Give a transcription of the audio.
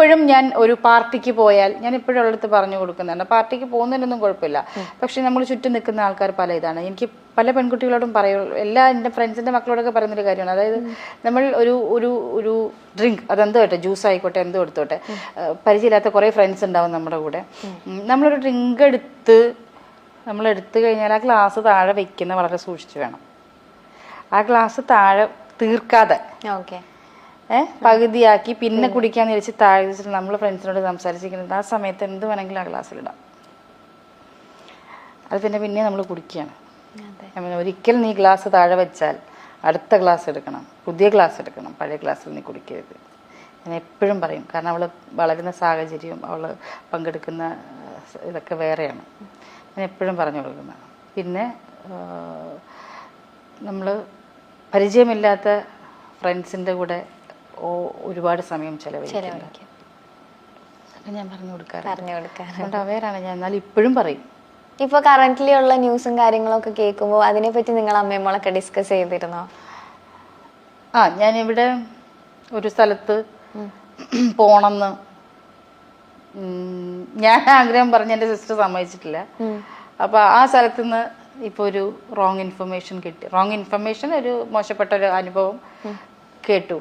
ഇപ്പോഴും ഞാൻ ഒരു പാർട്ടിക്ക് പോയാൽ ഞാൻ ഇപ്പോഴും ഉള്ളടുത്ത് പറഞ്ഞു കൊടുക്കുന്നുണ്ട്, പാർട്ടിക്ക് പോകുന്നതിനൊന്നും കുഴപ്പമില്ല. പക്ഷെ നമ്മൾ ചുറ്റും നിൽക്കുന്ന ആൾക്കാർ പല ഇതാണ്. എനിക്ക് പല പെൺകുട്ടികളോടും പറയുള്ളൂ, എൻ്റെ ഫ്രണ്ട്സിൻ്റെ മക്കളോടൊക്കെ പറയുന്നൊരു കാര്യമാണ്. അതായത് നമ്മൾ ഒരു ഒരു ഒരു ഡ്രിങ്ക്, അതെന്തോ കേട്ടെ, ജ്യൂസ് ആയിക്കോട്ടെ, എന്തോ എടുത്തോട്ടെ, പരിചയമില്ലാത്ത കുറേ ഫ്രണ്ട്സ് ഉണ്ടാവും നമ്മുടെ കൂടെ. നമ്മളൊരു ഡ്രിങ്ക് നമ്മൾ എടുത്തു കഴിഞ്ഞാൽ ആ ഗ്ലാസ് താഴെ വെക്കുന്ന വളരെ സൂക്ഷിച്ച് വേണം. ആ ഗ്ലാസ് താഴെ തീർക്കാതെ പകുതിയാക്കി പിന്നെ കുടിക്കാന്ന് വിചാരിച്ച് താഴെ വെച്ചിട്ട് നമ്മൾ ഫ്രണ്ട്സിനോട് സംസാരിച്ചിരിക്കുന്നത് ആ സമയത്ത് എന്ത് വേണമെങ്കിലും ആ ഗ്ലാസ്സിലിടാം. അത് പിന്നെ നമ്മൾ കുടിക്കുകയാണ്. ഒരിക്കൽ നീ ഗ്ലാസ് താഴെ വെച്ചാൽ അടുത്ത ഗ്ലാസ് എടുക്കണം, പുതിയ ഗ്ലാസ് എടുക്കണം, പഴയ ഗ്ലാസ്സിൽ നീ കുടിക്കരുത്. ഞാൻ എപ്പോഴും പറയും. കാരണം അവൾ വളരുന്ന സാഹചര്യവും അവൾ പങ്കെടുക്കുന്ന ഇതൊക്കെ വേറെയാണ്. ഞാൻ എപ്പോഴും പറഞ്ഞു കൊടുക്കുന്നത്. പിന്നെ നമ്മൾ പരിചയമില്ലാത്ത ഫ്രണ്ട്സിൻ്റെ കൂടെ ഒരുപാട് സമയം ചെലവഴിക്കും. ഞാൻ പറഞ്ഞു കൊടുക്കാറുണ്ട്. അവരാണ് ഞാൻ. എന്നാൽ ഇപ്പോഴും പറയും. ഇപ്പൊ കറന്റ്ലി ഉള്ള ന്യൂസും കാര്യങ്ങളൊക്കെ കേൾക്കുമ്പോൾ അതിനെപ്പറ്റി നിങ്ങൾ അമ്മയുമോളൊക്കെ ഡിസ്കസ് ചെയ്തിരുന്നോ? ഞാനിവിടെ ഒരു സ്ഥലത്ത് പോണെന്ന് ഞാൻ ആഗ്രഹം പറഞ്ഞ് എൻ്റെ സിസ്റ്റർ സമ്മതിച്ചിട്ടില്ല. അപ്പൊ ആ സ്ഥലത്ത് നിന്ന് ഇപ്പൊ ഒരു റോങ് ഇൻഫർമേഷൻ കിട്ടി. റോങ് ഇൻഫർമേഷൻ, ഒരു മോശപ്പെട്ട ഒരു അനുഭവം കേട്ടു.